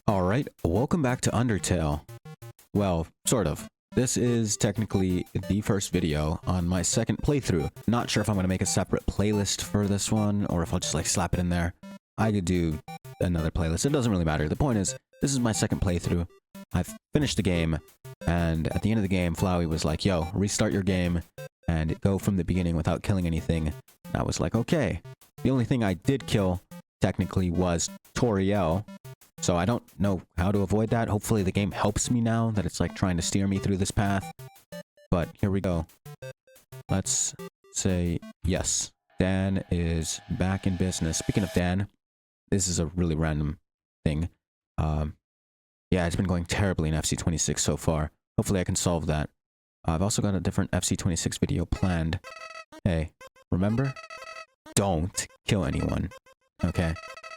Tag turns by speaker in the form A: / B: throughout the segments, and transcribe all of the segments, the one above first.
A: Alright, welcome back to Undertale. Well, sort of. This is technically the first video on my second playthrough. Not sure if I'm going to make a separate playlist for this one, or if I'll just like slap it in there. I could do another playlist, it doesn't really matter. The point is, this is my second playthrough. I've finished the game, and at the end of the game, Flowey was like, yo, restart your game, and go from the beginning without killing anything. And I was like, okay. The only thing I did kill, technically, was Toriel. So I don't know how to avoid that. Hopefully the game helps me now that it's like trying to steer me through this path. But here we go. Let's say yes. Dan is back in business. Speaking of Dan, this is a really random thing. Yeah, it's been going terribly in FC26 so far. Hopefully I can solve that. I've also got a different FC26 video planned. Hey, remember? Don't kill anyone. Okay?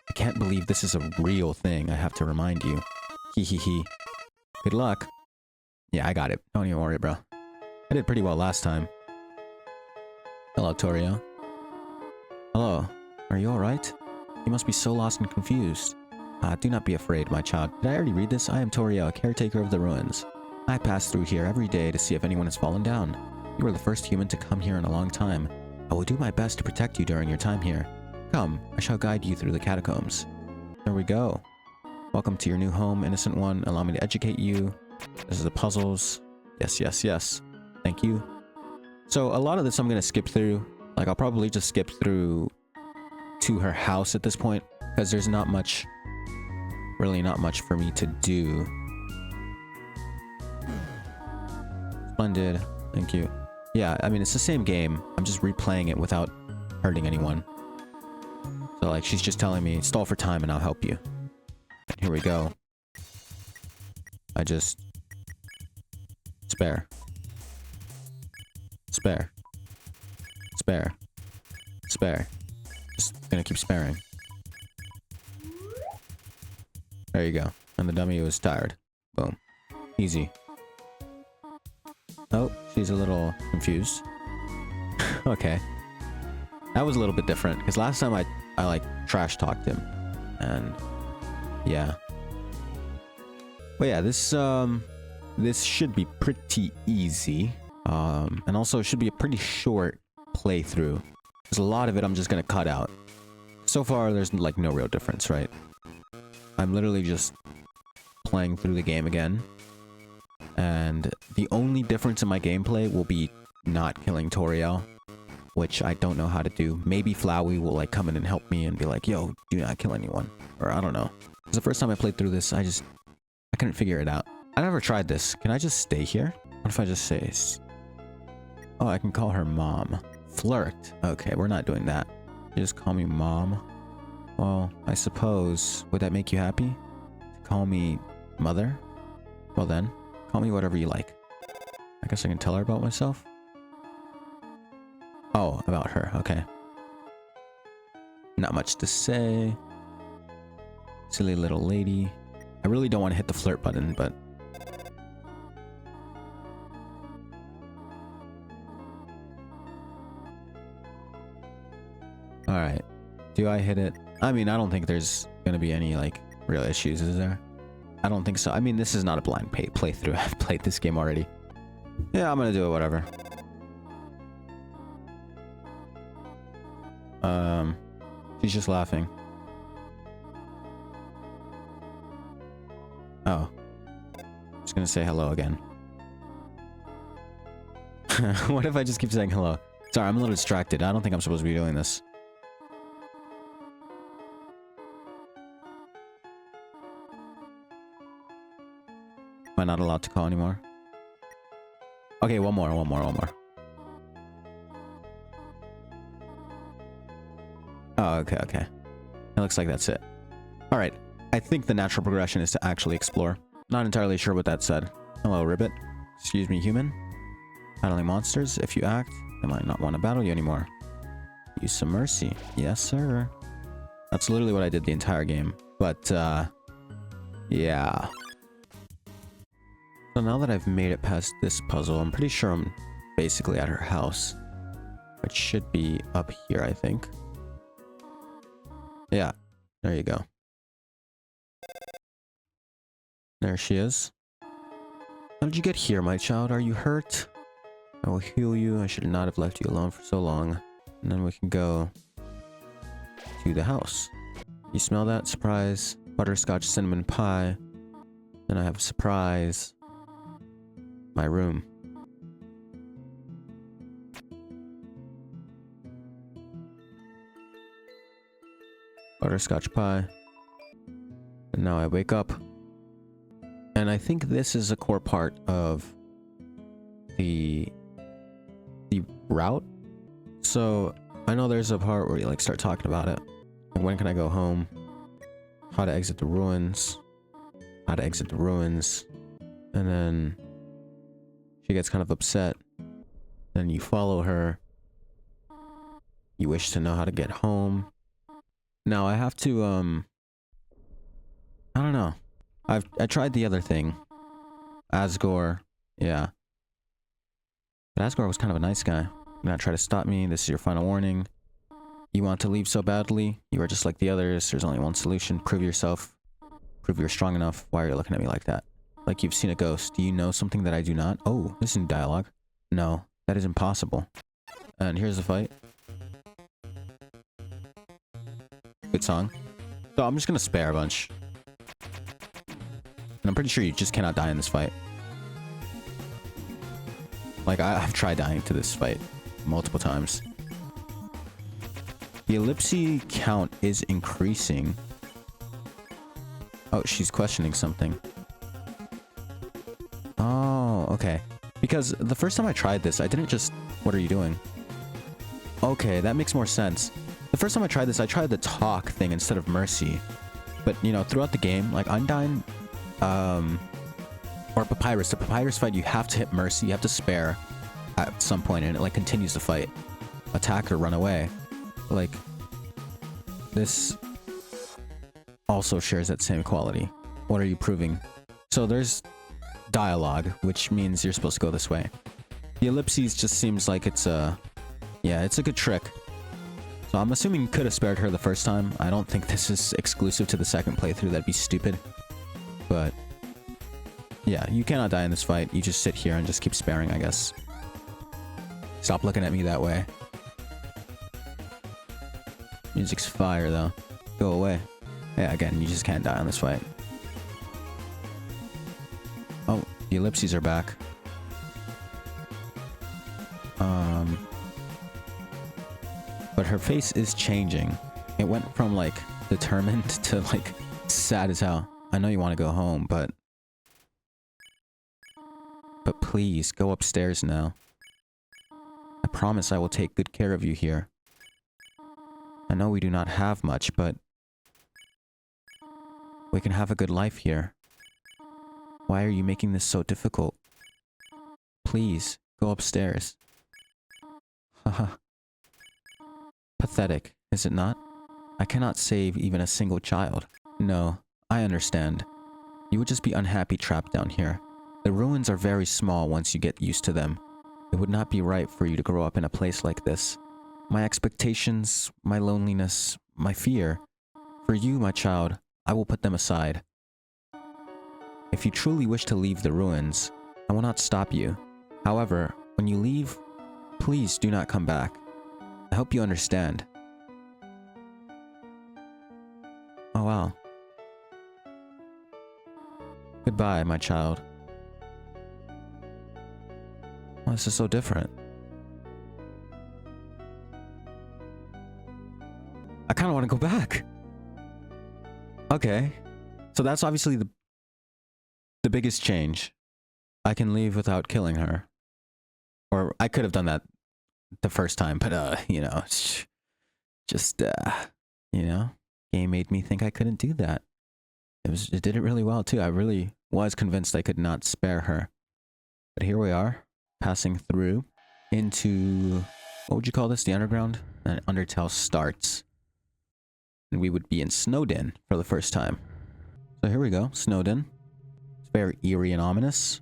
A: I can't believe this is a real thing, I have to remind you. Hee hee hee. Good luck. Yeah, I got it. Don't even worry, bro. I did pretty well last time. Hello, Toriel. Hello. Are you alright? You must be so lost and confused. Do not be afraid, my child. Did I already read this? I am Toriel, caretaker of the ruins. I pass through here every day to see if anyone has fallen down. You are the first human to come here in a long time. I will do my best to protect you during your time here. Come, I shall guide you through the catacombs. There we go. Welcome to your new home, innocent one. Allow me to educate you. This is the puzzles. Yes, yes, yes. Thank you. So a lot of this I'm going to skip through. Like, I'll probably just skip through to her house at this point, because there's not much, really not much for me to do. Splendid. Thank you. Yeah, I mean, it's the same game. I'm just replaying it without hurting anyone. So, like, she's just telling me, stall for time and I'll help you. And here we go. I just... Spare. Spare. Spare. Spare. Just gonna keep sparing. There you go. And the dummy was tired. Boom. Easy. Oh, she's a little confused. Okay. That was a little bit different, because last time I like trash talked him, and yeah. But yeah, this should be pretty easy, and also it should be a pretty short playthrough. There's a lot of it I'm just gonna cut out. So far, there's like no real difference, right? I'm literally just playing through the game again, and the only difference in my gameplay will be not killing Toriel, which I don't know how to do. Maybe Flowey will like come in and help me and be like, yo, do not kill anyone. Or I don't know. It's the first time I played through this, I couldn't figure it out. I never tried this. Can I just stay here? What if I just say... Oh, I can call her mom. Flirt. Okay, we're not doing that. You just call me mom. Well, I suppose... Would that make you happy? To call me mother? Well then, call me whatever you like. I guess I can tell her about myself? Oh, about her. Okay. Not much to say. Silly little lady. I really don't want to hit the flirt button, but... Alright. Do I hit it? I mean, I don't think there's gonna be any, like, real issues, is there? I don't think so. I mean, this is not a blind playthrough. I've played this game already. Yeah, I'm gonna do it, whatever. She's just laughing. Oh. Just gonna say hello again. What if I just keep saying hello? Sorry, I'm a little distracted. I don't think I'm supposed to be doing this. Am I not allowed to call anymore? Okay, one more. Oh, okay. It looks like that's it. Alright, I think the natural progression is to actually explore. Not entirely sure what that said. Hello, Ribbit. Excuse me, human. Battling monsters. If you act, they might not want to battle you anymore. Use some mercy. Yes, sir. That's literally what I did the entire game. But, yeah. So now that I've made it past this puzzle, I'm pretty sure I'm basically at her house. Which should be up here, I think. Yeah, there you go. There she is. How did you get here, my child? Are you hurt? I will heal you. I should not have left you alone for so long. And then we can go to the house. You smell that? Surprise. Butterscotch cinnamon pie. Then I have a surprise. My room. Butterscotch pie. And now I wake up. And I think this is a core part of the route. So I know there's a part where you like start talking about it. Like, when can I go home? How to exit the ruins. How to exit the ruins. And then she gets kind of upset. Then you follow her. You wish to know how to get home. Now I have to I don't know. I tried the other thing. Asgore. Yeah. But Asgore was kind of a nice guy. You're not try to stop me. This is your final warning. You want to leave so badly? You are just like the others. There's only one solution. Prove yourself. Prove you're strong enough. Why are you looking at me like that? Like you've seen a ghost. Do you know something that I do not? Oh, this is in dialogue. No, that is impossible. And here's the fight. Good song. So I'm just gonna spare a bunch. And I'm pretty sure you just cannot die in this fight. Like, I've tried dying to this fight multiple times. The ellipse count is increasing. Oh, she's questioning something. Oh, okay. Because the first time I tried this, I didn't just... What are you doing? Okay, that makes more sense. The first time I tried this, I tried the talk thing instead of mercy. But, you know, throughout the game, like Undyne, or Papyrus, the Papyrus fight, you have to hit mercy, you have to spare at some point, and it, like, continues the fight. Attack or run away. Like, this also shares that same quality. What are you proving? So there's dialogue, which means you're supposed to go this way. The ellipses just seems like it's a... Yeah, it's a good trick. So I'm assuming you could have spared her the first time. I don't think this is exclusive to the second playthrough. That'd be stupid. But... yeah, you cannot die in this fight. You just sit here and just keep sparing, I guess. Stop looking at me that way. Music's fire, though. Go away. Yeah, again, you just can't die on this fight. Oh, the ellipses are back. But her face is changing. It went from, like, determined to, like, sad as hell. I know you want to go home, but... But please, go upstairs now. I promise I will take good care of you here. I know we do not have much, but... we can have a good life here. Why are you making this so difficult? Please, go upstairs. Haha. Pathetic, is it not? I cannot save even a single child. No, I understand. You would just be unhappy trapped down here. The ruins are very small once you get used to them. It would not be right for you to grow up in a place like this. My expectations, my loneliness, my fear. For you, my child, I will put them aside. If you truly wish to leave the ruins, I will not stop you. However, when you leave, please do not come back. I hope you understand. Oh wow. Goodbye, my child. Oh, this is so different. I kind of want to go back. Okay. So that's obviously the biggest change. I can leave without killing her. Or I could have done that the first time, but you know, just you know, game made me think I couldn't do that. It did it really well too. I really was convinced I could not spare her. But here we are, passing through into, what would you call this? The underground? And Undertale starts. And we would be in Snowdin for the first time. So here we go, Snowdin. It's very eerie and ominous.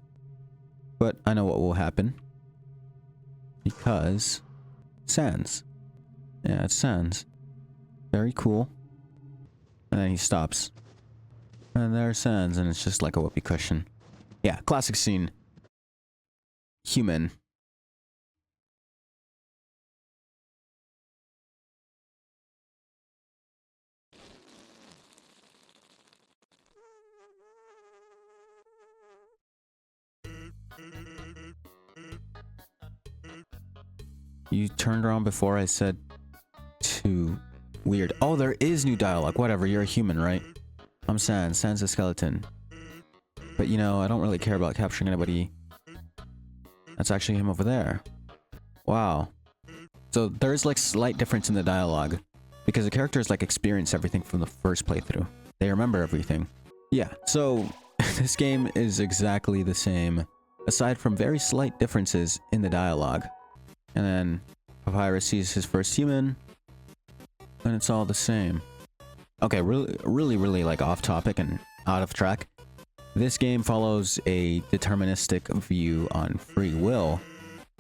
A: But I know what will happen. Because... Sans. Yeah, it's Sans. Very cool. And then he stops. And there Sans, and it's just like a whoopee cushion. Yeah, classic scene. Human. You turned around before I said to... Weird. Oh, there is new dialogue. Whatever, you're a human, right? I'm Sans. Sans a skeleton. But you know, I don't really care about capturing anybody. That's actually him over there. Wow. So there's like slight difference in the dialogue. Because the characters like experience everything from the first playthrough. They remember everything. Yeah, so this game is exactly the same. Aside from very slight differences in the dialogue. And then Papyrus sees his first human. And it's all the same. Okay, really like off topic and out of track. This game follows a deterministic view on free will,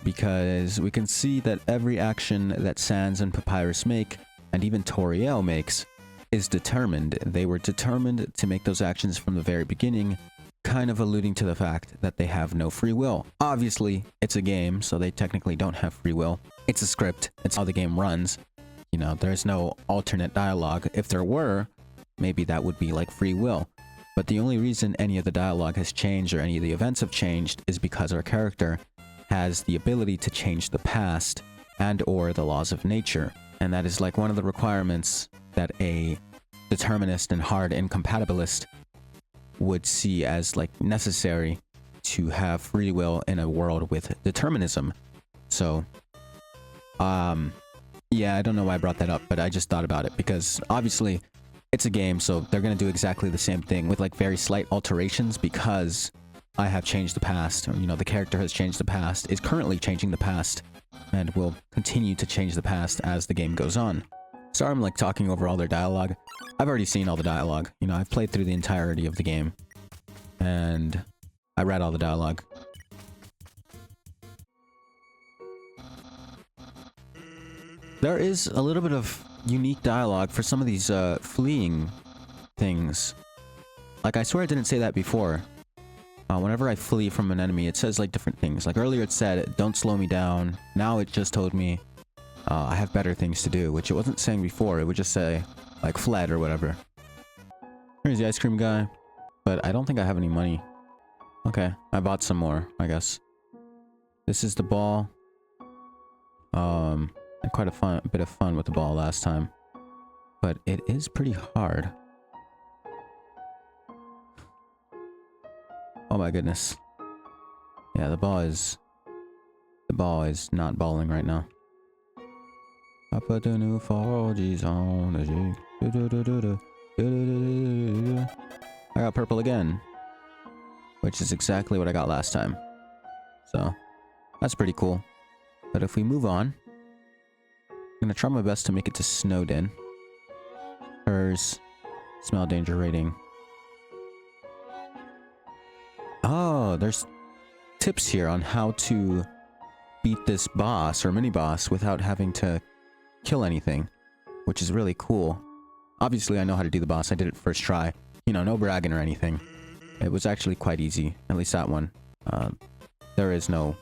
A: because we can see that every action that Sans and Papyrus make, and even Toriel makes, is determined. They were determined to make those actions from the very beginning, kind of alluding to the fact that they have no free will. Obviously, it's a game, so they technically don't have free will. It's a script. It's how the game runs. You know, there's no alternate dialogue. If there were, maybe that would be like free will. But the only reason any of the dialogue has changed or any of the events have changed is because our character has the ability to change the past and or the laws of nature. And that is like one of the requirements that a determinist and hard incompatibilist would see as like necessary to have free will in a world with determinism. So, yeah, I don't know why I brought that up, but I just thought about it because obviously it's a game, so they're going to do exactly the same thing with like very slight alterations because I have changed the past, or, you know, the character has changed the past, is currently changing the past, and will continue to change the past as the game goes on. Sorry I'm like talking over all their dialogue. I've already seen all the dialogue. You know, I've played through the entirety of the game, and I read all the dialogue. There is a little bit of unique dialogue for some of these fleeing things. Like, I swear I didn't say that before. Whenever I flee from an enemy, it says like different things. Like earlier it said, don't slow me down. Now it just told me I have better things to do, which it wasn't saying before. It would just say like fled or whatever. Here's the ice cream guy. But I don't think I have any money. Okay, I bought some more, I guess. This is the ball. Had quite a bit of fun with the ball last time, but it is pretty hard. Oh my goodness. Yeah, the ball is not balling right now. I put the new 4Gs on the G. I got purple again, which is exactly what I got last time. So that's pretty cool. But if we move on, I'm gonna try my best to make it to Snowden. Hers. Smell danger rating. Oh, there's tips here on how to beat this boss or mini boss without having to kill anything, which is really cool. Obviously, I know how to do the boss. I did it first try. You know, no bragging or anything. It was actually quite easy. At least that one. There is no...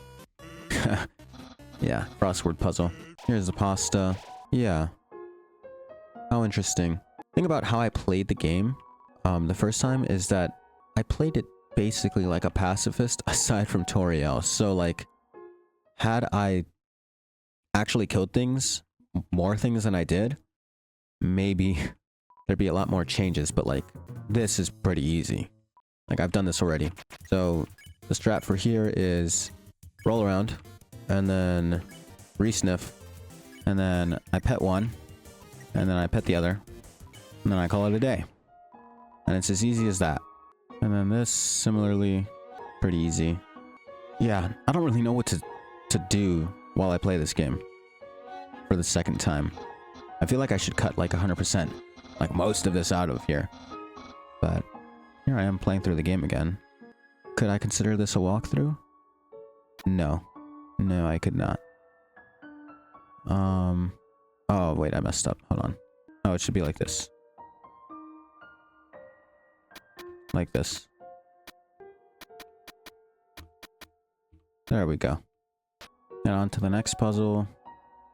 A: yeah, crossword puzzle. Here's the pasta. Yeah. How interesting. Thing about how I played the game, the first time is that I played it basically like a pacifist aside from Toriel. So like, had I actually killed things, more things than I did, maybe there'd be a lot more changes, but like, this is pretty easy. Like, I've done this already. So the strat for here is roll around, and then re-sniff, and then I pet one, and then I pet the other, and then I call it a day. And it's as easy as that. And then this, similarly, pretty easy. Yeah, I don't really know what to do while I play this game for the second time. I feel like I should cut like 100%, like most of this out of here. But here I am playing through the game again. Could I consider this a walkthrough? No. No, I could not. Oh, wait, I messed up. Hold on. Oh, it should be like this. Like this. There we go. And on to the next puzzle.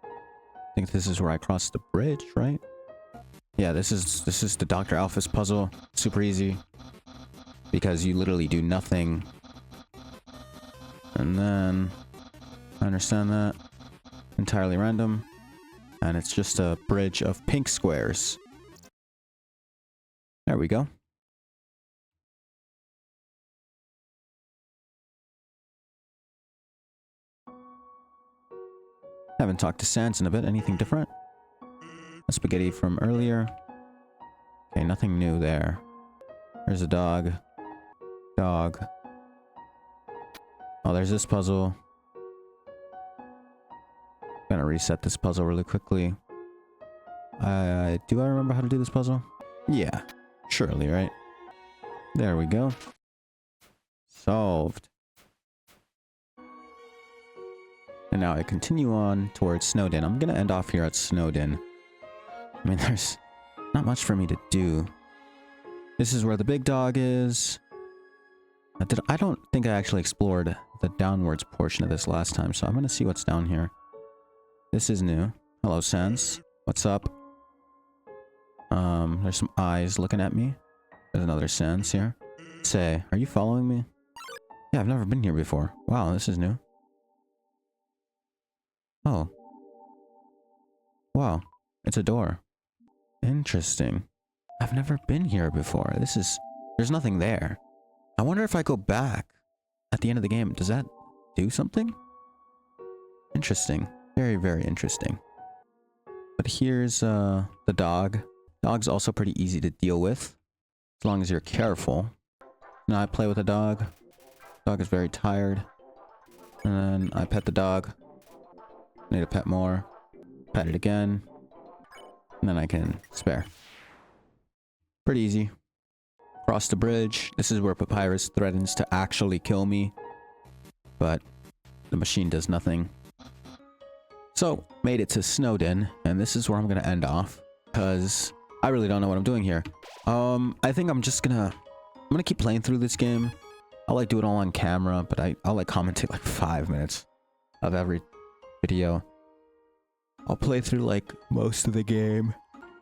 A: I think this is where I cross the bridge, right? Yeah, this is the Dr. Alphys puzzle. Super easy. Because you literally do nothing. And then... I understand that. Entirely random. And it's just a bridge of pink squares. There we go. Haven't talked to Sans in a bit. Anything different? A spaghetti from earlier. Okay, nothing new there. There's a dog. Dog. Oh, there's this puzzle. Gonna reset this puzzle really quickly. Do I remember how to do this puzzle? Yeah, surely, right? There we go. Solved. And now I continue on towards Snowdin. I'm gonna end off here at Snowdin. I mean, there's not much for me to do. This is where the big dog is. I don't think I actually explored the downwards portion of this last time, so I'm gonna see what's down here. This is new. Hello, Sans. What's up? There's some eyes looking at me. There's another Sans here. Say, are you following me? Yeah, I've never been here before. Wow, this is new. Oh. Wow. It's a door. Interesting. I've never been here before. There's nothing there. I wonder if I go back at the end of the game, does that do something? Interesting. Very, very interesting. But here's the dog. Dog's also pretty easy to deal with, as long as you're careful. Now I play with the dog. Dog is very tired. And then I pet the dog. Need to pet more. Pet it again. And then I can spare. Pretty easy. Cross the bridge. This is where Papyrus threatens to actually kill me. But the machine does nothing. So, made it to Snowdin. And this is where I'm going to end off. Because I really don't know what I'm doing here. I think I'm just gonna... I'm gonna keep playing through this game. I'll like do it all on camera. But I'll like commentate like 5 minutes of every video. I'll play through like most of the game.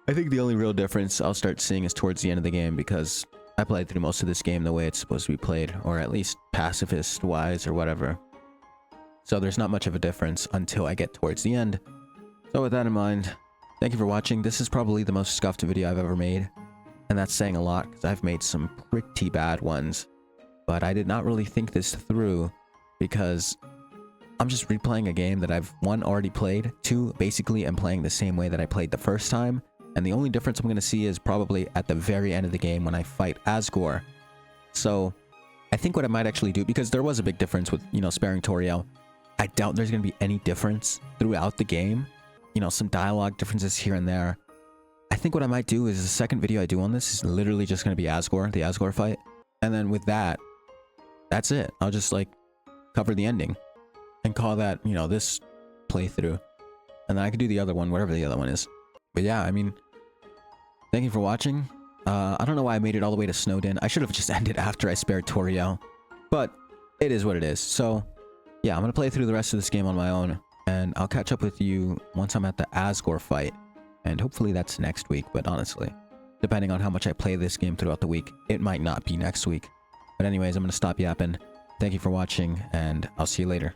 A: I think the only real difference I'll start seeing is towards the end of the game, because I played through most of this game the way it's supposed to be played, or at least pacifist wise or whatever. So there's not much of a difference until I get towards the end. So with that in mind, thank you for watching. This is probably the most scuffed video I've ever made, and that's saying a lot because I've made some pretty bad ones. But I did not really think this through, because I'm just replaying a game that I've, 1, already played, 2, basically am playing the same way that I played the first time, and the only difference I'm going to see is probably at the very end of the game when I fight Asgore. So, I think what I might actually do, because there was a big difference with, you know, sparing Toriel, I doubt there's going to be any difference throughout the game. You know, some dialogue differences here and there. I think what I might do is the second video I do on this is literally just going to be Asgore, the Asgore fight. And then with that, that's it. I'll just, like, cover the ending. And call that, you know, this playthrough. And then I could do the other one, whatever the other one is. But yeah, I mean, thank you for watching. I don't know why I made it all the way to Snowdin. I should have just ended after I spared Toriel. But it is what it is. So, yeah, I'm going to play through the rest of this game on my own. And I'll catch up with you once I'm at the Asgore fight. And hopefully that's next week. But honestly, depending on how much I play this game throughout the week, it might not be next week. But anyways, I'm going to stop yapping. Thank you for watching, and I'll see you later.